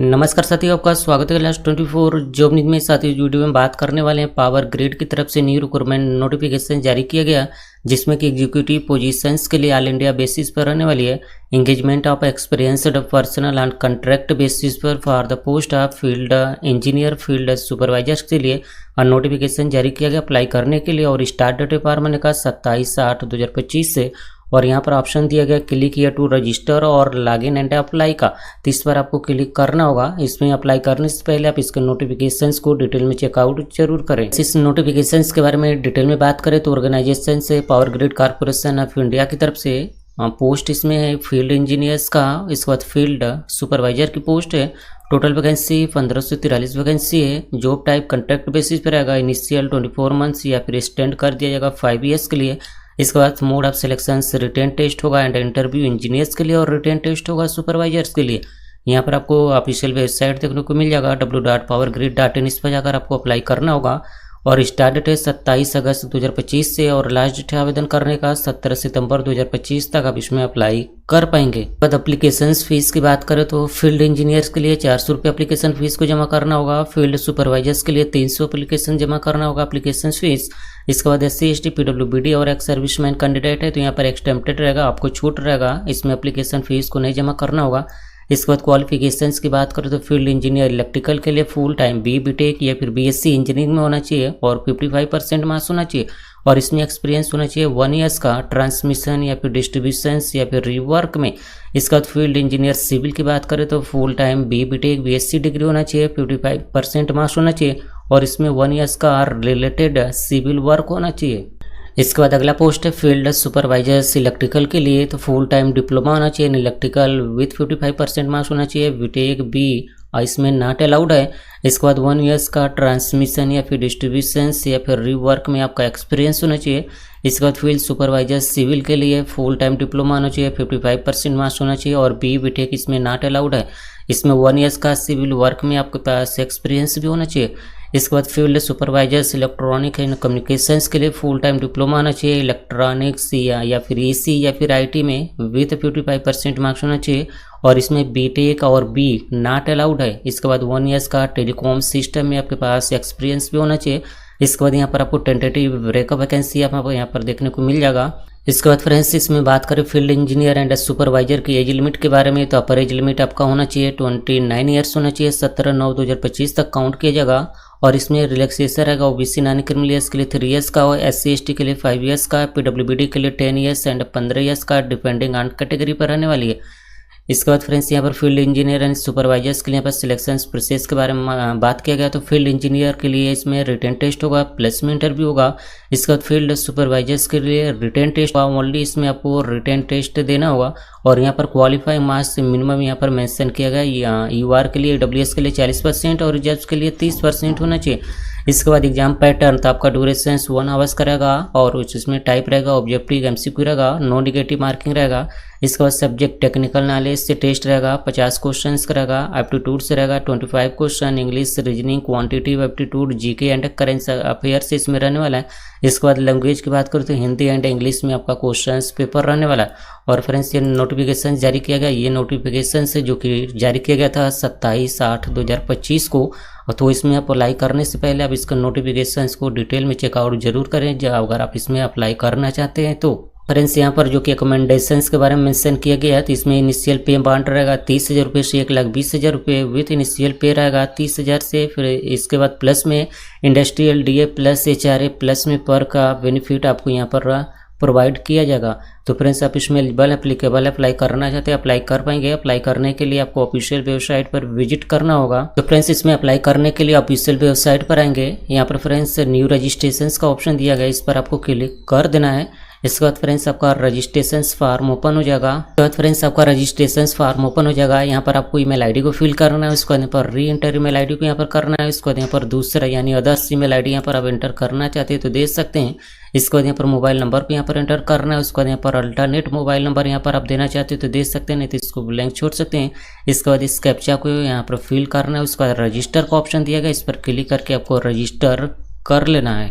नमस्कार साथियों, आपका स्वागत है क्लास 24 जॉब न्यूज में। साथियों, वीडियो में बात करने वाले हैं पावर ग्रिड की तरफ से न्यू रिक्रूटमेंट नोटिफिकेशन जारी किया गया, जिसमें कि एग्जीक्यूटिव पोजीशंस के लिए ऑल इंडिया बेसिस पर रहने वाली है। Engagement of experienced personnel on contract basis पर for the post of field engineer, field supervisors के लिए नोटिफिकेशन जारी किया गया अप्लाई करने के लिए। और स्टार्ट डेट पर मैंने कहा 27/8/2025 से। और यहाँ पर ऑप्शन दिया गया क्लिक हियर टू रजिस्टर और लॉग इन एंड अप्लाई का। तो इस पर आपको क्लिक करना होगा। इसमें अप्लाई करने से पहले आप इसके नोटिफिकेशंस को डिटेल में चेकआउट जरूर करें। इस नोटिफिकेशंस के बारे में डिटेल में बात करें तो ऑर्गेनाइजेशन से power grid corporation of India की तरफ से पोस्ट इसमें है फील्ड इंजीनियर्स का। इसके बाद फील्ड सुपरवाइजर की पोस्ट है। टोटल वैकेंसी 1543 वैकेंसी है। जॉब टाइप कॉन्ट्रैक्ट बेसिस पर रहेगा। इनिशियल 24 मंथ्स या फिर एक्सटेंड कर दिया जाएगा 5 ईयर्स के लिए। इसके बाद mode of selection written test होगा एंड इंटरव्यू इंजीनियर्स के लिए और रिटेन टेस्ट होगा सुपरवाइजर्स के लिए। यहाँ पर आपको ऑफिशियल वेबसाइट देखने को मिल जाएगा www.powergrid.in। इस पर जाकर आपको अप्लाई करना होगा। और स्टार्ट डेट है 27 अगस्त 2025 से और लास्ट डेट है आवेदन करने का 17 सितंबर 2025 तक आप इसमें अप्लाई कर पाएंगे। बाद एप्लीकेशन फीस की बात करें तो फील्ड इंजीनियर्स के लिए 400 रुपये एप्लीकेशन फीस को जमा करना होगा। फील्ड सुपरवाइजर्स के लिए 300 एप्लीकेशन जमा करना होगा एप्लीकेशन फीस। इसके बाद SC ST PWD और एक्स सर्विसमैन कैंडिडेट है तो यहाँ पर एक्सटेम्प्टेड रहेगा, आपको छूट रहेगा, इसमें एप्लीकेशन फीस को नहीं जमा करना होगा। इसके बाद क्वालिफिकेशंस की बात करें तो फील्ड इंजीनियर इलेक्ट्रिकल के लिए फुल टाइम BTech या फिर BSc इंजीनियरिंग में होना चाहिए और 55% मार्क्स होना चाहिए। और इसमें एक्सपीरियंस होना चाहिए 1 ईयर्स का ट्रांसमिशन या फिर डिस्ट्रीब्यूशंस या फिर रीवर्क में। इसके बाद फील्ड इंजीनियर सिविल की बात करें तो full time BTech BSc degree होना चाहिए, 55% मार्क्स होना चाहिए और इसमें 1 ईयर्स का रिलेटेड सिविल वर्क होना चाहिए। इसके बाद अगला पोस्ट है फील्ड सुपरवाइजर्स इलेक्ट्रिकल के लिए तो फुल टाइम डिप्लोमा होना चाहिए इन इलेक्ट्रिकल विथ 55% मार्क्स होना चाहिए। BTech B इसमें नॉट अलाउड है। इसके बाद 1 ईयर्स का ट्रांसमिशन या फिर डिस्ट्रीब्यूशंस या फिर रीवर्क में आपका एक्सपीरियंस होना चाहिए। इसके बाद फील्ड सुपरवाइजर सिविल के लिए फुल टाइम डिप्लोमा होना चाहिए, 55% मार्क्स होना चाहिए और BTech इसमें नॉट अलाउड है। इसमें 1 ईयर्स का सिविल वर्क में आपके पास एक्सपीरियंस भी होना चाहिए। इसके बाद field supervisors electronic and communications के लिए फुल टाइम डिप्लोमा होना चाहिए इलेक्ट्रॉनिक्स या फिर EC या फिर IT में विथ 55% मार्क्स होना चाहिए और इसमें BTech और B नॉट अलाउड है। इसके बाद 1 ईयर्स का टेलीकॉम सिस्टम में आपके पास एक्सपीरियंस भी होना चाहिए। इसके बाद यहाँ पर आपको टेंटेटिव ब्रेकअप वैकेंसी आपको यहाँ पर देखने को मिल जाएगा। इसके बाद फ्रेंड्स इसमें बात करें फील्ड इंजीनियर एंड सुपरवाइजर की एज लिमिट के बारे में तो अपर एज लिमिट आपका होना चाहिए 29 ईयर्स होना चाहिए। 17/9/2025 तक काउंट किया जाएगा। और इसमें रिलैक्सेशन रहेगा OBC नॉन क्रिमिनल के लिए 3 ईयर्स का और SC ST के लिए 5 ईयर्स का, PWD के लिए 10 ईयर्स एंड 15 ईयर्स का डिपेंडिंग ऑन कैटेगरी पर रहने वाली है। इसके बाद फ्रेंड्स यहाँ पर फील्ड इंजीनियर एंड सुपरवाइजर्स के लिए यहाँ पर सिलेक्शन प्रोसेस के बारे में बात किया गया तो फील्ड इंजीनियर के लिए इसमें रिटन टेस्ट होगा प्लस में इंटरव्यू होगा। इसके बाद फील्ड सुपरवाइजर्स के लिए रिटन टेस्ट होगा, ओनली इसमें आपको रिटन टेस्ट देना होगा। और यहाँ पर क्वालिफाइंग मार्क्स मिनिमम यहाँ पर मेंशन किया गया UR के लिए AWS के लिए 40% और रिजर्व के लिए 30% होना चाहिए। इसके बाद एग्जाम पैटर्न तो आपका ड्यूरेशन 1 आवर्स का रहेगा और इसमें टाइप रहेगा ऑब्जेक्टिव MCQ रहेगा, नो नेगेटिव मार्किंग रहेगा। इसके बाद सब्जेक्ट टेक्निकल नॉलेज से टेस्ट रहेगा, 50 क्वेश्चन का रहेगा। एप्टीट्यूड से रहेगा 25 question, English reasoning quantitative aptitude GK and current affairs इसमें रहने वाला है। इसके बाद लैंग्वेज की बात करें तो हिंदी एंड इंग्लिश में आपका क्वेश्चन पेपर रहने वाला है। और फ्रेंड्स ये नोटिफिकेशन जारी किया गया, ये नोटिफिकेशन से जो कि जारी किया गया था 27/8/2025 को। तो इसमें आप अप्लाई करने से पहले आप इसका नोटिफिकेशंस को डिटेल में चेकआउट जरूर करें अगर आप इसमें अप्लाई करना चाहते हैं तो। फ्रेंड्स यहाँ पर जो कि रिकमेंडेशंस के बारे में मेंशन किया गया है तो इसमें इनिशियल पे बाउंड रहेगा 30,000 रुपये से 1,20,000 रुपये विथ इनिशियल पे रहेगा 30,000 से। फिर इसके बाद प्लस में industrial DA plus HRA plus में पर का बेनिफिट आपको यहाँ पर प्रोवाइड किया जाएगा। तो फ्रेंड्स आप इसमें एलिजिबल एप्लीकेबल अप्लाई करना चाहते हैं अप्लाई कर पाएंगे। अप्लाई करने के लिए आपको ऑफिशियल वेबसाइट पर विजिट करना होगा। तो फ्रेंड्स इसमें अप्लाई करने के लिए ऑफिशियल वेबसाइट पर आएंगे। यहाँ पर फ्रेंड्स न्यू रजिस्ट्रेशन का ऑप्शन दिया गया, इस पर आपको क्लिक कर देना है। इसके बाद फ्रेंड्स आपका रजिस्ट्रेशन फॉर्म ओपन हो जाएगा। इसके बाद फ्रेंड्स आपका रजिस्ट्रेशन फॉर्म ओपन हो जाएगा। यहाँ पर आपको ईमेल आईडी को फिल करना है, उसके बाद यहाँ पर री एंटर ईमेल आईडी को यहाँ पर करना है। इसके बाद यहाँ पर दूसरा यानी अदर्स ईमेल आईडी यहाँ पर आप एंटर करना चाहते हैं तो दे सकते हैं। इसके बाद यहाँ पर मोबाइल नंबर को यहाँ पर एंटर करना है। उसके बाद यहाँ पर अल्टरनेट मोबाइल नंबर यहाँ पर आप देना चाहते हो तो दे सकते हैं, नहीं तो इसको ब्लैंक छोड़ सकते हैं। इसके बाद इस कैप्चा को यहाँ पर फिल करना है। उसके बाद रजिस्टर का ऑप्शन दिया गया, इस पर क्लिक करके आपको रजिस्टर कर लेना है।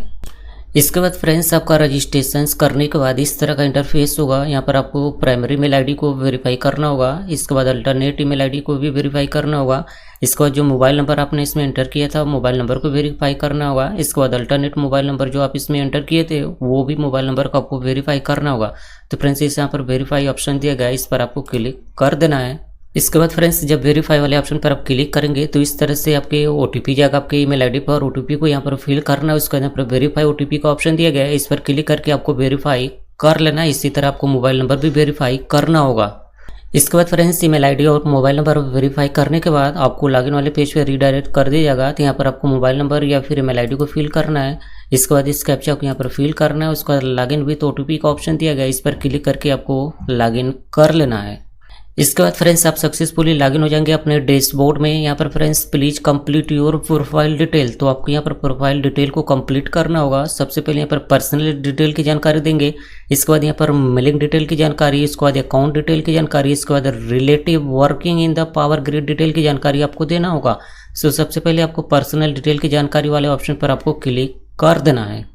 इसके बाद फ्रेंड्स आपका रजिस्ट्रेशन करने के बाद इस तरह का इंटरफेस होगा। यहाँ पर आपको प्राइमरी मेल आईडी को वेरीफाई करना होगा, इसके बाद अल्टरनेट ईमेल आईडी को भी वेरीफाई करना होगा। इसके बाद जो मोबाइल नंबर आपने इसमें एंटर किया था मोबाइल नंबर को वेरीफाई करना होगा। इसके बाद अल्टरनेट मोबाइल नंबर जो आप इसमें एंटर किए थे वो भी मोबाइल नंबर को आपको वेरीफाई करना होगा। तो फ्रेंड्स इस यहाँ पर वेरीफाई ऑप्शन दिया गया है, इस पर आपको क्लिक कर देना है। इसके बाद फ्रेंड्स जब वेरीफाई वाले ऑप्शन पर आप क्लिक करेंगे तो इस तरह से आपके ओटीपी जाएगा आपके ईमेल आईडी पर। ओटीपी को यहाँ पर फिल करना है, उसके बाद यहाँ पर वेरीफाई ओटीपी का ऑप्शन दिया गया है, इस पर क्लिक करके आपको वेरीफाई कर लेना है। इसी तरह आपको मोबाइल नंबर भी वेरीफाई करना होगा। इसके बाद फ्रेंड्स ईमेल आईडी और मोबाइल नंबर वेरीफाई करने के बाद आपको लॉगिन वाले पेज पे रीडायरेक्ट कर दिया जाएगा। तो यहाँ पर आपको मोबाइल नंबर या फिर ईमेल आईडी को फिल करना है। इसके बाद इस कैप्चा को यहाँ पर फिल करना है, उसके बाद लॉगिन विथ ओटीपी का ऑप्शन दिया गया है, इस पर क्लिक करके आपको लॉगिन कर लेना है। इसके बाद फ्रेंड्स आप सक्सेसफुली लॉगिन हो जाएंगे अपने डैशबोर्ड में। यहाँ पर friends please complete your profile detail, तो आपको यहाँ पर प्रोफाइल डिटेल को कंप्लीट करना होगा। सबसे पहले यहाँ पर पर्सनल डिटेल की जानकारी देंगे, इसके बाद यहाँ पर मेलिंग डिटेल की जानकारी, इसके बाद अकाउंट डिटेल की जानकारी, इसके बाद relative working in the power grid detail की जानकारी आपको देना होगा। सो सबसे पहले आपको पर्सनल डिटेल की जानकारी वाले ऑप्शन पर आपको क्लिक कर देना है।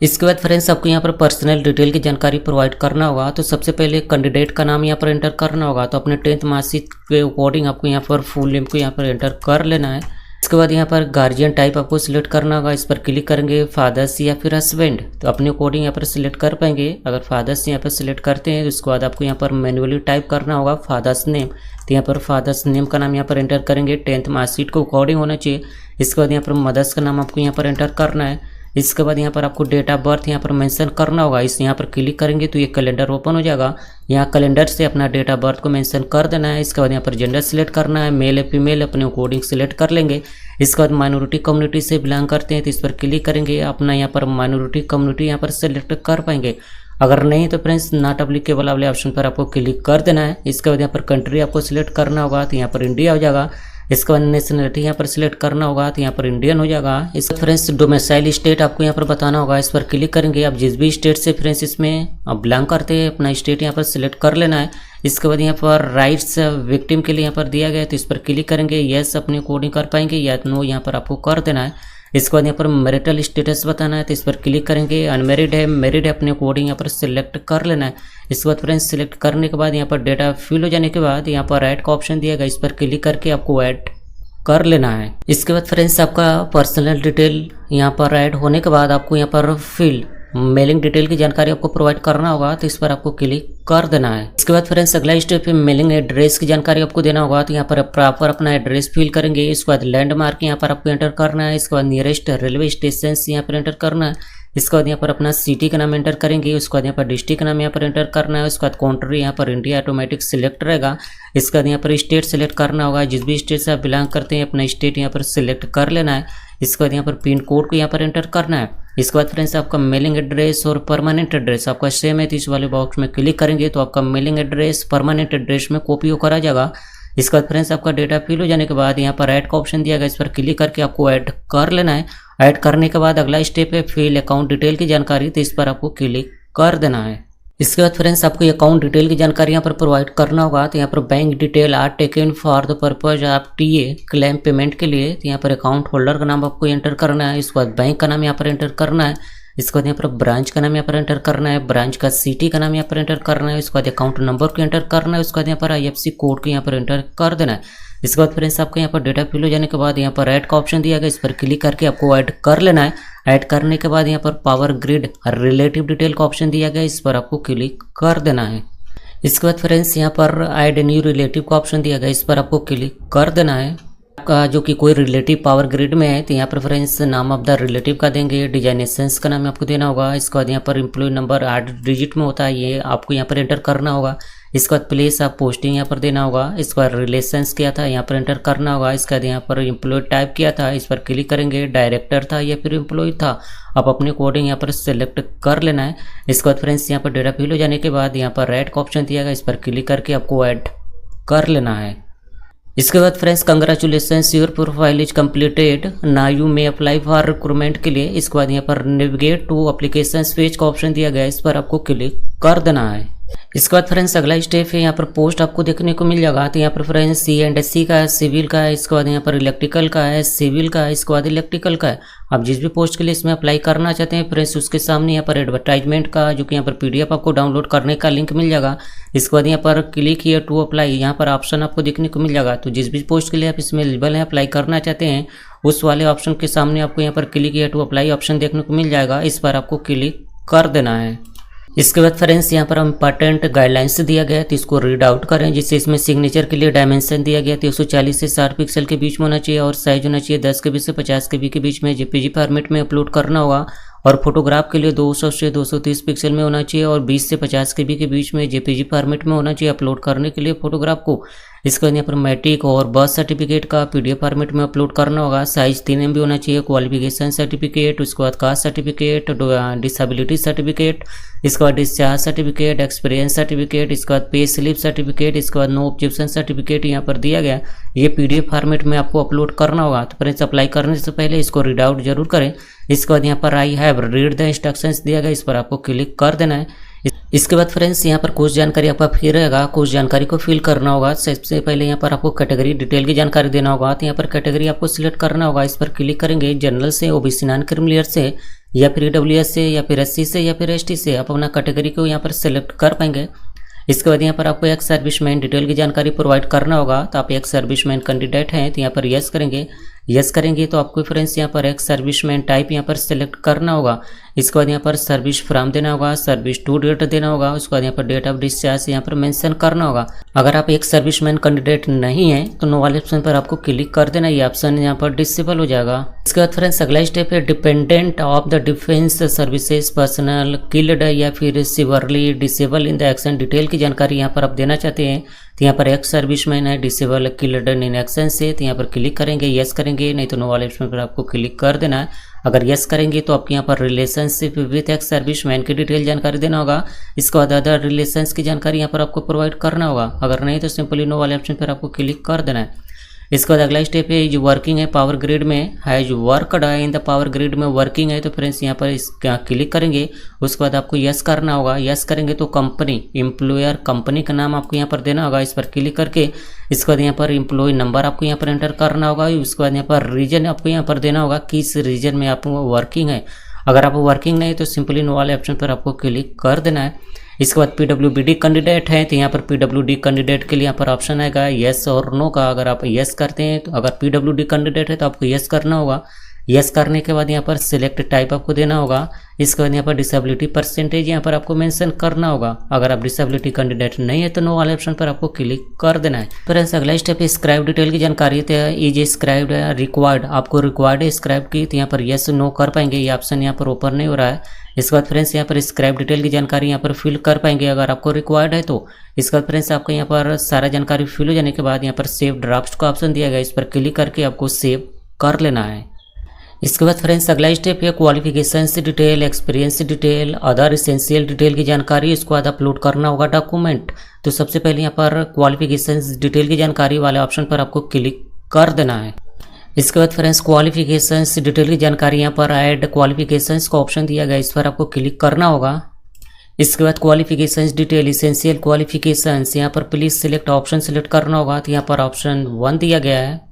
इसके बाद फ्रेंड्स आपको यहाँ पर पर्सनल डिटेल की जानकारी प्रोवाइड करना होगा। तो सबसे पहले कैंडिडेट का नाम यहाँ पर एंटर करना होगा। तो अपने 10th मार्कशीट के अकॉर्डिंग आपको यहाँ पर फुल नेम को यहाँ पर एंटर कर लेना है। इसके बाद यहाँ पर गार्जियन टाइप आपको सिलेक्ट करना होगा, इस पर क्लिक करेंगे फादर्स या फिर हस्बैंड, तो अपने अकॉर्डिंग यहाँ पर सिलेक्ट कर पाएंगे। अगर फादर्स यहाँ पर सिलेक्ट करते हैं तो उसके बाद आपको यहाँ पर मैन्युअली टाइप करना होगा फादर्स नेम। तो यहाँ पर फादर्स नेम का नाम यहाँ पर एंटर करेंगे, 10th मार्कशीट को अकॉर्डिंग होना चाहिए। इसके बाद यहाँ पर मदर्स का नाम आपको यहाँ पर एंटर करना है। इसके बाद यहाँ पर आपको डेट ऑफ बर्थ यहाँ पर मेंशन करना होगा। इस यहाँ पर क्लिक करेंगे तो ये कैलेंडर ओपन हो जाएगा। यहाँ कैलेंडर से अपना डेट ऑफ बर्थ को मेंशन कर देना है। इसके बाद यहाँ पर जेंडर सिलेक्ट करना है, मेल या फीमेल अपने अकॉर्डिंग सिलेक्ट कर लेंगे। इसके बाद माइनॉरिटी कम्युनिटी से बिलोंग करते हैं तो इस पर क्लिक करेंगे, अपना यहाँ पर माइनॉरिटी कम्युनिटी यहाँ पर सिलेक्ट कर पाएंगे। अगर नहीं तो फ्रेंड्स नॉट एप्लीकेबल वाले ऑप्शन पर आपको क्लिक कर देना है। इसके बाद यहाँ पर कंट्री आपको सिलेक्ट करना होगा, तो यहाँ पर इंडिया हो जाएगा। इसके बाद नेशनलिटी यहाँ पर सिलेक्ट करना होगा, तो यहाँ पर इंडियन हो जाएगा। इसके फ्रेंड्स डोमिसाइल स्टेट आपको यहाँ पर बताना होगा, इस पर क्लिक करेंगे। आप जिस भी स्टेट से फ्रेंड्स इसमें आप बिलोंग करते हैं अपना स्टेट यहाँ पर सिलेक्ट कर लेना है। इसके बाद यहाँ पर राइट्स विक्टिम के लिए यहाँ पर दिया गया है तो इस पर क्लिक करेंगे, यस अपने अकॉर्डिंग कर पाएंगे या नो यहाँ पर आपको कर देना है। इसके बाद यहाँ पर मैरिटल स्टेटस बताना है तो इस पर क्लिक करेंगे, अनमेरिड है मैरिड है अपने अकॉर्डिंग यहाँ पर सिलेक्ट कर लेना है। इसके बाद फ्रेंड्स सिलेक्ट करने के बाद यहाँ पर डेटा फिल हो जाने के बाद यहाँ पर ऐड का ऑप्शन दिया गया, इस पर क्लिक करके आपको ऐड कर लेना है। इसके बाद फ्रेंड्स आपका पर्सनल डिटेल यहाँ पर ऐड होने के बाद आपको यहाँ पर फिल मेलिंग डिटेल की जानकारी आपको प्रोवाइड करना होगा, तो इस पर आपको क्लिक कर देना है। इसके बाद फ्रेंड्स अगला स्टेप है मेलिंग एड्रेस की जानकारी आपको देना होगा, तो यहाँ पर प्रॉपर अपना एड्रेस फिल करेंगे। इसके बाद लैंडमार्क यहाँ पर आपको एंटर करना है। इसके बाद नियरेस्ट रेलवे स्टेशन यहाँ पर एंटर करना है। इसके बाद यहाँ पर अपना सिटी का नाम एंटर करेंगे। उसके बाद यहाँ पर डिस्ट्रिक्ट का नाम यहाँ पर एंटर करना है। उसके बाद कंट्री यहाँ पर इंडिया ऑटोमेटिक सिलेक्ट रहेगा। इसके बाद यहाँ पर स्टेट सिलेक्ट करना होगा, जिस भी स्टेट से आप बिलोंग करते हैं अपना स्टेट यहाँ पर सिलेक्ट कर लेना है। इसके बाद यहाँ पर पिन कोड को यहाँ पर एंटर करना है। इसके बाद फ्रेंड्स आपका मेलिंग एड्रेस और परमानेंट एड्रेस आपका सेम है, तो इस वाले बॉक्स में क्लिक करेंगे तो आपका मेलिंग एड्रेस परमानेंट एड्रेस में कॉपी होकर आ जाएगा। इसके बाद फ्रेंड्स आपका डेटा फिल हो जाने के बाद यहाँ पर ऐड का ऑप्शन दिया गया, इस पर क्लिक करके आपको ऐड कर लेना है। ऐड करने के बाद अगला स्टेप है फिल अकाउंट डिटेल की जानकारी, तो इस पर आपको क्लिक कर देना है। इसके बाद फ्रेंड्स आपको अकाउंट डिटेल की जानकारी यहाँ पर प्रोवाइड करना होगा, तो यहाँ पर bank detail are taken for the purpose of TA claim payment के लिए, तो यहाँ पर अकाउंट होल्डर का नाम आपको एंटर करना है। इसके बाद बैंक का नाम यहाँ पर एंटर करना है। इसके बाद यहाँ पर ब्रांच का नाम यहाँ पर एंटर करना है, ब्रांच का सिटी का नाम यहाँ पर एंटर करना है। उसके बाद अकाउंट नंबर को एंटर करना है। उसके बाद यहाँ पर IFSC कोड को यहाँ पर एंटर कर देना है। इसके बाद फ्रेंड्स आपका यहाँ पर डेटा फिल हो जाने के बाद यहाँ पर ऐड का ऑप्शन दिया गया, इस पर क्लिक करके आपको ऐड कर लेना है। ऐड करने के बाद यहाँ पर पावर ग्रिड रिलेटिव डिटेल का ऑप्शन दिया गया, इस पर आपको क्लिक कर देना है। इसके बाद फ्रेंड्स यहाँ पर ऐड न्यू रिलेटिव का ऑप्शन दिया गया, इस पर आपको क्लिक कर देना है। का जो कि कोई रिलेटिव पावर ग्रिड में है, तो यहाँ पर फ्रेंड्स नाम ऑफ द रिलेटिव का देंगे, डिजाइनेशंस का नाम आपको देना होगा। इसके बाद यहाँ पर एम्प्लॉय नंबर 8 डिजिट में होता है, ये आपको यहाँ पर एंटर करना होगा। इसके बाद प्लेस ऑफ पोस्टिंग यहाँ पर देना होगा। इसके बाद रिलेशंस किया था यहाँ पर एंटर करना होगा। इसके बाद यहाँ पर एम्प्लॉय टाइप किया था, इस पर क्लिक करेंगे, डायरेक्टर था या फिर एम्प्लॉय था, आप अपने अकॉर्डिंग यहाँ पर सेलेक्ट कर लेना है। इसके बाद फ्रेंड्स यहाँ पर डेटा फिल हो जाने के बाद यहाँ पर ऐड का ऑप्शन दिया गया, इस पर क्लिक करके आपको ऐड कर लेना है। इसके बाद friends congratulations your profile is completed, now you may apply for recruitment के लिए। इसके बाद यहाँ पर नेविगेट टू एप्लीकेशन पेज का ऑप्शन दिया गया है, इस पर आपको क्लिक कर देना है। इसके बाद फ्रेंड्स अगला स्टेप है, यहाँ पर पोस्ट आपको देखने को मिल जाएगा। तो यहाँ पर फ्रेंड्स C&SC का है, सिविल का है, इसके बाद यहाँ पर इलेक्ट्रिकल का है, सिविल का है, इसके बाद इलेक्ट्रिकल का है। आप जिस भी पोस्ट के लिए इसमें अप्लाई करना चाहते हैं फ्रेंड्स, उसके सामने यहाँ पर एडवर्टाइजमेंट का जो कि यहाँ पर PDF आपको डाउनलोड करने का लिंक मिल जाएगा। इसके बाद यहाँ पर क्लिक हियर टू अप्लाई, यहाँ पर ऑप्शन आपको देखने को मिल जाएगा। तो जिस भी पोस्ट के लिए आप इसमें एलिजिबल हैं, अप्लाई करना चाहते हैं, उस वाले ऑप्शन के सामने आपको यहाँ पर click here to apply option देखने को मिल जाएगा। इस पर आपको क्लिक कर देना है। इसके बाद फ्रेंड्स यहाँ पर इंपॉर्टेंट गाइडलाइंस दिया गया है, तो इसको रीड आउट करें। जिससे इसमें सिग्नेचर के लिए डायमेंशन दिया गया, 140 से 60 पिक्सल के बीच में होना चाहिए और साइज होना चाहिए 10 KB से 50 KB के बीच में JPG फॉर्मेट में अपलोड करना होगा। और फोटोग्राफ के लिए 200 से 230 पिक्सल में होना चाहिए और 20 से 50 KB के बीच में JPG फॉर्मेट में होना चाहिए अपलोड करने के लिए फोटोग्राफ को। इसके बाद यहाँ पर मैट्रिक और बर्थ सर्टिफिकेट का PDF फॉर्मेट में अपलोड करना होगा। साइज 3 MB होना चाहिए। क्वालिफिकेशन सर्टिफिकेट, उसके बाद कास्ट सर्टिफिकेट, डिसेबिलिटी सर्टिफिकेट, इसके बाद डिस्चार्ज सर्टिफिकेट, एक्सपीरियंस सर्टिफिकेट, इसके बाद पे स्लिप सर्टिफिकेट, इसके बाद नो ऑब्जेक्शन सर्टिफिकेट यहाँ पर दिया गया। ये PDF फॉर्मेट में आपको अपलोड करना होगा। तो फ्रेंड्स अप्लाई करने से पहले इसको रीड आउट जरूर करें। इसके बाद यहाँ पर I have read the instructions दिया गया, इस पर आपको क्लिक कर देना है। इसके बाद फ्रेंड्स यहाँ पर कुछ जानकारी आपका फिर रहेगा, कुछ जानकारी को फिल करना होगा। सबसे पहले यहाँ पर आपको कैटेगरी डिटेल की जानकारी देना होगा। तो यहाँ पर कैटेगरी आपको सिलेक्ट करना होगा, इस पर क्लिक करेंगे। जनरल से, OBC नॉन क्रीमिलियर से, या फिर EWS से, या फिर SC से, या फिर ST से आप अपना कैटेगरी को यहाँ पर सिलेक्ट कर पाएंगे। इसके बाद यहाँ पर आपको एक सर्विसमैन डिटेल की जानकारी प्रोवाइड करना होगा। तो आप एक सर्विसमैन कैंडिडेट हैं, तो यहाँ पर यस करेंगे। यस करेंगे तो आपको फ्रेंड्स यहाँ पर एक सर्विसमैन टाइप यहाँ पर सिलेक्ट करना होगा। इसके बाद यहाँ पर सर्विस फ्रॉम देना होगा, सर्विस टू डेट देना होगा। उसके बाद यहाँ पर डेट ऑफ डिस्चार्ज यहाँ पर मेंशन करना होगा। अगर आप एक सर्विसमैन कैंडिडेट नहीं है तो नो वाले ऑप्शन पर आपको क्लिक कर देना, ये ऑप्शन यहाँ पर डिसेबल हो जाएगा। इसके बाद फ्रेंड्स अगला स्टेप है dependent of the defence services personal killed या फिर severely disable in the action detail की जानकारी यहाँ पर आप देना चाहते हैं। तो यहाँ पर एक सर्विसमैन है डिसेबल किल्ड इन एक्शन से, तो यहाँ पर क्लिक करेंगे, यस करेंगे, नहीं तो नो वाले ऑप्शन पर आपको क्लिक कर देना है। अगर यस करेंगे तो आपके यहाँ पर रिलेशनशिप विथ एक्स सर्विसमैन की डिटेल जानकारी देना होगा। इसके बाद अदर रिलेशंस की जानकारी यहाँ पर आपको प्रोवाइड करना होगा। अगर नहीं तो सिंपली नो वाले ऑप्शन पर आपको क्लिक कर देना है। इसके बाद अगला स्टेप है जो वर्किंग है पावर ग्रिड में, है जो वर्कड है इन द पावर ग्रिड में वर्किंग है, तो फ्रेंड्स यहाँ पर इसका क्लिक करेंगे। उसके बाद आपको यस करना होगा। यस करेंगे तो कंपनी एम्प्लॉयर कंपनी का नाम आपको यहाँ पर देना होगा, इस पर क्लिक करके। इसके बाद यहाँ पर एम्प्लॉय नंबर आपको यहाँ पर एंटर करना होगा। उसके बाद यहाँ पर रीजन आपको यहाँ पर देना होगा, किस रीजन में आप वर्किंग है। अगर आप वर्किंग नहीं तो सिंपली नो वाले ऑप्शन पर आपको क्लिक कर देना है। इसके बाद PWD कैंडिडेट है, तो यहाँ पर PWD कैंडिडेट के लिए यहाँ पर ऑप्शन आएगा यस और नो का। अगर आप यस करते हैं तो अगर PWD कैंडिडेट है तो आपको यस करना होगा। यस करने के बाद यहाँ पर सिलेक्ट टाइप आपको देना होगा। इसके बाद यहाँ पर डिसेबिलिटी परसेंटेज यहाँ पर आपको मेंशन करना होगा। अगर आप डिसेबिलिटी कैंडिडेट नहीं है तो नो वाले ऑप्शन पर आपको क्लिक कर देना है। फ्रेंड्स अगला स्टेप है स्क्राइब डिटेल की जानकारी। इज स्क्राइब रिक्वायर्ड, आपको रिक्वायर्ड है स्क्राइब की, तो यहाँ पर यस नो कर पाएंगे। ये ऑप्शन यहाँ पर ओपन नहीं हो रहा है। इसके बाद फ्रेंड्स यहाँ पर स्क्राइब डिटेल की जानकारी यहाँ पर फिल कर पाएंगे अगर आपको रिक्वायर्ड है तो। इसके बाद फ्रेंड्स आपको यहाँ पर सारा जानकारी फिल हो जाने के बाद यहाँ पर सेव ड्राफ्ट का ऑप्शन दिया गया, इस पर क्लिक करके आपको सेव कर लेना है। इसके बाद फ्रेंड्स अगला स्टेप है qualification detail, experience detail, other essential detail की जानकारी। इसके बाद अपलोड करना होगा डॉक्यूमेंट। तो सबसे पहले यहाँ पर क्वालिफिकेशन डिटेल की जानकारी वाले ऑप्शन पर आपको क्लिक कर देना है। इसके बाद फ्रेंड्स क्वालिफिकेशंस डिटेल की जानकारी यहाँ पर ऐड क्वालिफिकेशंस का ऑप्शन दिया गया, इस पर आपको क्लिक करना होगा। इसके बाद क्वालिफिकेशंस डिटेल एसेंशियल क्वालिफिकेशंस, यहाँ पर प्लीज सिलेक्ट ऑप्शन सिलेक्ट करना होगा। तो यहाँ पर ऑप्शन 1 दिया गया है।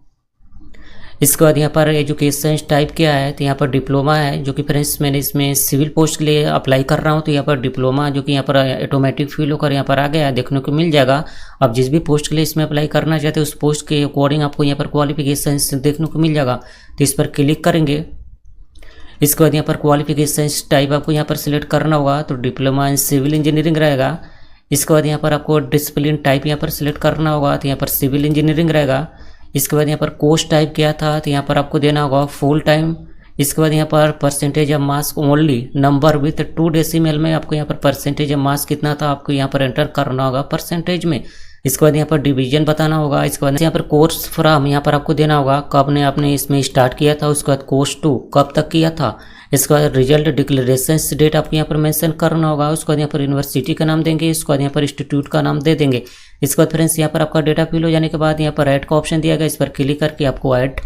इसके बाद यहाँ पर एजुकेशन टाइप क्या है, तो यहाँ पर डिप्लोमा है, जो कि फ्रेंड्स मैंने इसमें सिविल पोस्ट के लिए अप्लाई कर रहा हूँ। तो यहाँ पर डिप्लोमा जो कि यहाँ पर ऑटोमेटिक फिल होकर यहाँ पर आ गया देखने को मिल जाएगा। आप जिस भी पोस्ट के लिए इसमें अप्लाई करना चाहते हैं उस पोस्ट के अकॉर्डिंग आपको यहाँ पर क्वालिफिकेशन देखने को मिल जाएगा। तो इस पर क्लिक करेंगे। इसके बाद यहाँ पर क्वालिफिकेशन टाइप आपको यहाँ पर सिलेक्ट करना होगा। तो डिप्लोमा इन सिविल इंजीनियरिंग रहेगा। इसके बाद यहाँ पर आपको डिसिप्लिन टाइप यहाँ पर सिलेक्ट करना होगा। तो यहाँ पर सिविल इंजीनियरिंग रहेगा। इसके बाद यहाँ पर कोर्स टाइप क्या था, तो यहाँ पर आपको देना होगा फुल टाइम। इसके बाद यहाँ पर percentage of marks only number with 2 decimal में आपको यहाँ पर परसेंटेज ऑफ मार्क्स कितना था आपको यहाँ पर एंटर करना होगा परसेंटेज में। इसके बाद यहाँ पर डिवीजन बताना होगा। इसके बाद यहाँ पर कोर्स फ्रॉम यहाँ पर आपको देना होगा कब ने आपने इसमें स्टार्ट किया था। उसके बाद कोर्स 2 कब तक किया था। इसके बाद रिजल्ट डिक्लेरेशन डेट आपको यहाँ पर मेंशन करना होगा। उसके बाद यहाँ पर यूनिवर्सिटी का नाम देंगे। इसके बाद यहाँ पर इंस्टीट्यूट का नाम दे देंगे। इसके बाद फ्रेंड्स यहाँ पर आपका डेटा फिल हो जाने के बाद यहाँ पर ऐड का ऑप्शन दिया गया, इस पर क्लिक करके आपको ऐड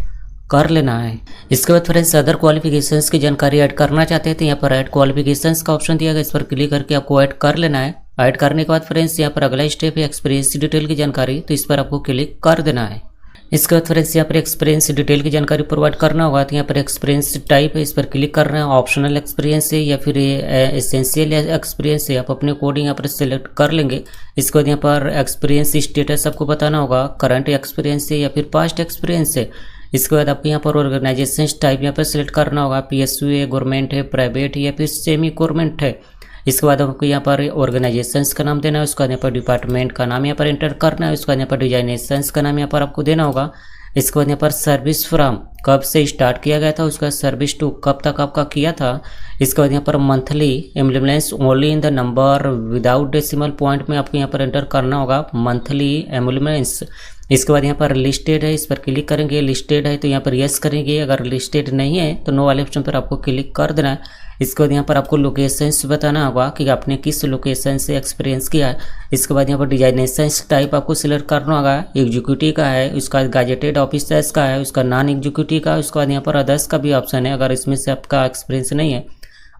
कर लेना है। इसके बाद फ्रेंड्स अदर क्वालिफिकेशंस की जानकारी ऐड करना चाहते हैं तो यहाँ पर ऐड क्वालिफिकेशंस का ऑप्शन दिया गया, इस पर क्लिक करके आपको ऐड कर लेना है। ऐड करने के बाद फ्रेंड्स यहाँ पर अगला स्टेप है एक्सपीरियंस डिटेल की जानकारी, तो इस पर आपको क्लिक कर देना है। इसके बाद फ्रेंड्स यहाँ पर एक्सपीरियंस डिटेल की जानकारी प्रोवाइड करना होगा, तो यहाँ पर एक्सपीरियंस टाइप है, इस पर क्लिक करना है। ऑप्शनल एक्सपीरियंस है या फिर एसेंशियल एक्सपीरियंस है, आप अपने कोडिंग यहाँ पर सिलेक्ट कर लेंगे। इसके बाद यहाँ पर एक्सपीरियंस स्टेटस आपको बताना होगा, करंट एक्सपीरियंस है या फिर पास्ट एक्सपीरियंस है। इसके बाद आपको यहाँ पर ऑर्गेनाइजेशन टाइप यहाँ पर सिलेक्ट करना होगा, PSU है, गवर्नमेंट है, प्राइवेट है या फिर सेमी गवर्नमेंट है। इसके बाद आपको यहाँ पर ऑर्गेनाइजेशंस का नाम देना है, उसके बाद यहाँ पर डिपार्टमेंट का नाम यहाँ पर एंटर करना है, उसके बाद यहाँ पर डिजाइनेशंस का नाम यहाँ पर आपको देना होगा। इसके बाद यहाँ पर सर्विस फ्रॉम कब से स्टार्ट किया गया था, उसका सर्विस टू कब तक आपका किया था। इसके बाद यहाँ पर monthly ambulance only in the number without decimal point में आपको यहाँ पर एंटर करना होगा, मंथली एम्बुलेंस। इसके बाद यहाँ पर लिस्टेड है, इस पर क्लिक करेंगे। लिस्टेड है तो यहाँ पर यस करेंगे, अगर लिस्टेड नहीं है तो नो वाले ऑप्शन पर आपको क्लिक कर देना है। इसके बाद यहाँ पर आपको लोकेशंस बताना होगा कि आपने किस लोकेशन से एक्सपीरियंस किया है। इसके बाद यहाँ पर डिजाइनेशंस टाइप आपको सिलेक्ट करना होगा, एग्जीक्यूटिव का है, उसका गैजेटेड ऑफिसर्स का है, उसका नॉन एग्जीक्यूटिव का। उसके बाद यहाँ पर अदर्स का भी ऑप्शन है, अगर इसमें से आपका एक्सपीरियंस नहीं है,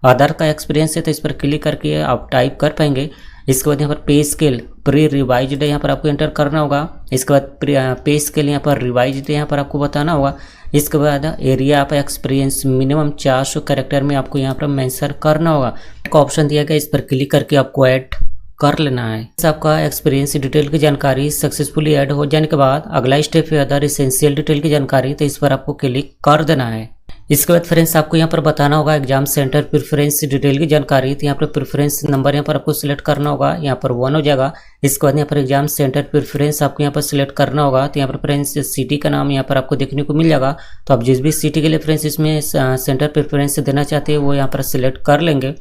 अदर का एक्सपीरियंस है तो इस पर क्लिक करके आप टाइप कर पाएंगे। इसके बाद यहाँ पर पे स्केल प्री रिवाइज्ड यहाँ पर आपको एंटर करना होगा। इसके बाद पे स्केल यहाँ पर रिवाइज्ड यहाँ पर आपको बताना होगा। इसके बाद area of experience minimum 400 character में आपको यहाँ पर मेंशन करना होगा। एक ऑप्शन दिया गया, इस पर क्लिक करके आपको ऐड कर लेना है। आपका एक्सपीरियंस डिटेल की जानकारी सक्सेसफुली ऐड हो जाने के बाद अगला स्टेप है अदर एसेंशियल डिटेल की जानकारी, तो इस पर आपको क्लिक कर देना है। इसके बाद फ्रेंड्स आपको यहाँ पर बताना होगा एग्जाम सेंटर प्रेफरेंस डिटेल की जानकारी, तो यहाँ पर प्रेफरेंस नंबर यहाँ पर आपको सिलेक्ट करना होगा, यहाँ पर 1 हो जाएगा। इसके बाद यहाँ पर एग्जाम सेंटर प्रेफरेंस आपको यहाँ पर सिलेक्ट करना होगा, तो यहाँ पर फ्रेंड्स सिटी का नाम यहाँ पर आपको देखने को मिल जाएगा। तो आप जिस भी सिटी के लिए फ्रेंड्स इसमें सेंटर प्रेफरेंस देना चाहते हैं वो यहाँ पर सिलेक्ट कर लेंगे।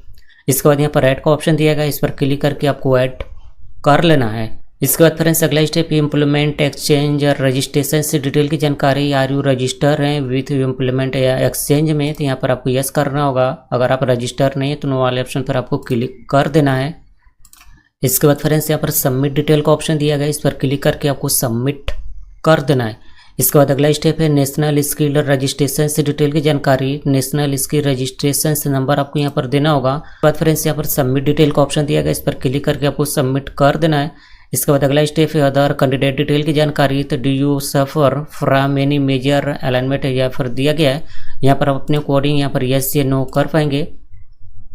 इसके बाद यहाँ पर ऐड का ऑप्शन दिया गया, इस पर क्लिक करके आपको ऐड कर लेना है। इसके बाद फ्रेंड्स अगला स्टेप एम्प्लॉयमेंट एक्सचेंज और रजिस्ट्रेशन से डिटेल की जानकारी, आर यू रजिस्टर हैं विथ एम्प्लॉयमेंट या एक्सचेंज में, तो यहाँ पर आपको यस करना होगा। अगर आप रजिस्टर नहीं है तो नो वाले ऑप्शन पर आपको क्लिक कर देना है। इसके बाद फ्रेंड्स यहाँ पर सबमिट डिटेल का ऑप्शन दिया गया, इस पर क्लिक करके आपको सबमिट कर देना है। इसके बाद अगला स्टेप है नेशनल स्किल रजिस्ट्रेशन से डिटेल की जानकारी, नेशनल स्किल रजिस्ट्रेशन से नंबर आपको यहाँ पर देना होगा। उसके बाद फ्रेंड्स यहाँ पर सबमिट डिटेल का ऑप्शन दिया गया, इस पर क्लिक करके आपको सबमिट कर देना है। इसके बाद अगला स्टेप है अदर कैंडिडेट डिटेल की जानकारी, तो do you suffer from any major alignment यहाँ पर दिया गया है, यहाँ पर आप अपने कोडिंग यहाँ पर यस या नो कर पाएंगे।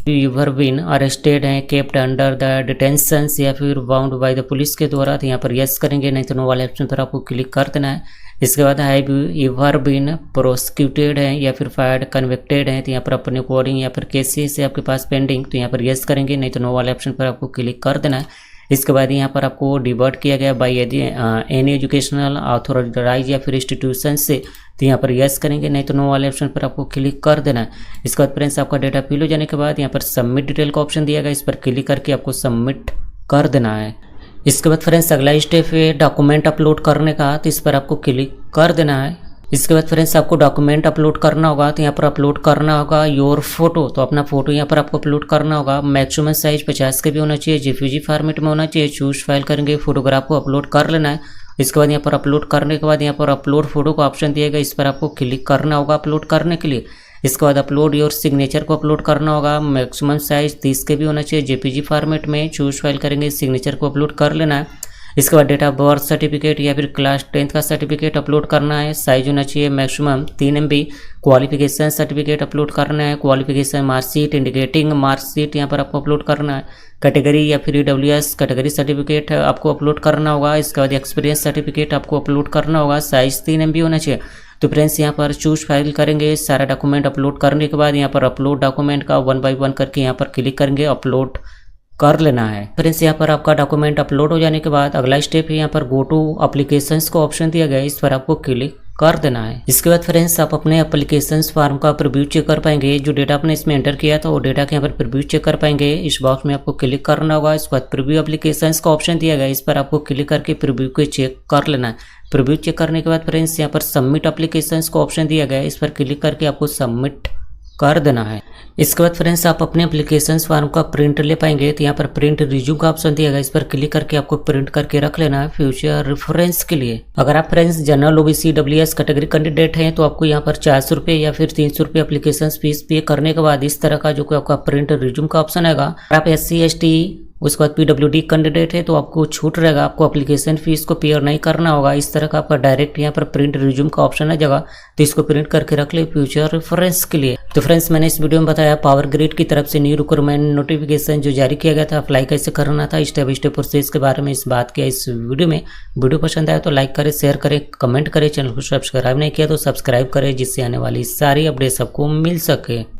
यूवर बीन अरेस्टेड हैं, केप्ट अंडर द डिटेंशन या फिर बाउंड बाय द पुलिस के द्वारा, तो यहाँ पर यस करेंगे, नहीं तो नो वाले ऑप्शन पर आपको क्लिक कर देना है। इसके बाद हैव यूवर बीन प्रोसिक्यूटेड हैं या फिर फायर्ड कन्विक्टेड हैं, तो यहाँ पर अपने कोडिंग या फिर केसेस है आपके पास पेंडिंग, तो यहाँ पर यस करेंगे, नहीं तो नो वाले ऑप्शन पर आपको क्लिक कर देना है। इसके बाद यहाँ पर आपको डिबर्ट किया गया बाय एनी एजुकेशनल ऑथोराइज या फिर इंस्टीट्यूशन से, तो यहाँ पर यस करेंगे, नहीं तो नो वाले ऑप्शन पर आपको क्लिक कर देना है। इसके बाद फ्रेंड्स आपका डेटा फिल हो जाने के बाद यहाँ पर सबमिट डिटेल का ऑप्शन दिया गया, इस पर क्लिक करके आपको सबमिट कर देना है। इसके बाद फ्रेंड्स अगला स्टेप है डॉक्यूमेंट अपलोड करने का, तो इस पर आपको क्लिक कर देना है। इसके बाद फ्रेंड्स आपको डॉक्यूमेंट अपलोड करना होगा, तो यहाँ पर अपलोड करना होगा योर फोटो, तो अपना फोटो यहाँ पर आपको अपलोड करना होगा। मैक्सिमम साइज 50 के भी होना चाहिए, जेपीजी फॉर्मेट में होना चाहिए। चूज फाइल करेंगे, फोटोग्राफ को अपलोड कर लेना है। इसके बाद यहाँ पर अपलोड करने के बाद यहाँ पर अपलोड फोटो का ऑप्शन दिएगा, इस पर आपको क्लिक करना होगा अपलोड करने के लिए। इसके बाद अपलोड योर सिग्नेचर को अपलोड करना होगा, मैक्सिमम साइज 30 के भी होना चाहिए, जेपीजी फॉर्मेट में। चूज फाइल करेंगे, सिग्नेचर को अपलोड कर लेना है। इसके बाद डेट ऑफ बर्थ सर्टिफिकेट या फिर क्लास 10th का सर्टिफिकेट अपलोड करना है, साइज होना चाहिए maximum 3 MB। Qualification certificate upload करना है, क्वालिफिकेशन मार्कशीट इंडिकेटिंग मार्कशीट यहाँ पर आपको अपलोड करना है। कैटेगरी या फिर EWS कैटेगरी सर्टिफिकेट आपको अपलोड करना होगा। इसके बाद एक्सपीरियंस सर्टिफिकेट आपको अपलोड करना होगा, साइज 3 MB होना चाहिए। तो फ्रेंड्स यहाँ पर चूज फाइल करेंगे, सारा डॉक्यूमेंट अपलोड करने के बाद यहाँ पर अपलोड डॉक्यूमेंट का 1 by 1 करके यहाँ पर क्लिक करेंगे, अपलोड कर लेना है। फ्रेंड्स यहाँ पर आपका डॉक्यूमेंट अपलोड हो जाने के बाद अगला स्टेप है यहाँ पर गो टू एप्लीकेशंस को ऑप्शन दिया गया है, इस पर आपको क्लिक कर देना है। इसके बाद फ्रेंड्स आप अपने एप्लीकेशंस फॉर्म का प्रीव्यू चेक कर पाएंगे, जो डेटा आपने इसमें एंटर किया था वो डेटा के यहाँ पर प्रीव्यू चेक कर पाएंगे। इस बॉक्स में आपको क्लिक करना होगा, इसके बाद प्रीव्यू एप्लीकेशंस का ऑप्शन दिया गया है, इस पर आपको क्लिक करके प्रीव्यू को चेक कर लेना है। प्रीव्यू चेक करने के बाद फ्रेंड्स यहाँ पर सबमिट एप्लीकेशंस का ऑप्शन दिया गया है, इस पर क्लिक करके आपको सबमिट कर देना है। इसके बाद फ्रेंड्स आप अपने एप्लीकेशन फॉर्म का प्रिंट ले पाएंगे, तो यहाँ पर प्रिंट रिज्यूम का ऑप्शन दिया गया, इस पर क्लिक करके आपको प्रिंट करके रख लेना है फ्यूचर रेफरेंस के लिए। अगर आप friends general OBC EWS category candidate हैं तो आपको यहाँ पर 400 रुपये या फिर 300 रुपये एप्लीकेशन फीस पे करने के बाद इस तरह का जो कि आपका प्रिंट रिज्यूम का ऑप्शन आएगा। आप SC ST उसके बाद PWD कैंडिडेट है तो आपको छूट रहेगा, आपको एप्लीकेशन फीस को पेयर नहीं करना होगा। इस तरह का आपका डायरेक्ट यहाँ पर प्रिंट रिज्यूम का ऑप्शन है जगह, तो इसको प्रिंट करके रख ले फ्यूचर रेफरेंस के लिए। तो फ्रेंड्स मैंने इस वीडियो में बताया पावर ग्रिड की तरफ से न्यू रिक्रूटमेंट नोटिफिकेशन जो जारी किया गया था, अप्लाई कैसे करना था, स्टेप बाय स्टेप प्रोसेस के बारे में इस बात किया इस वीडियो में। वीडियो पसंद आया तो लाइक करें, शेयर करें, कमेंट करें, चैनल को सब्सक्राइब नहीं किया तो सब्सक्राइब करें जिससे आने वाली सारी अपडेट सबको मिल सके।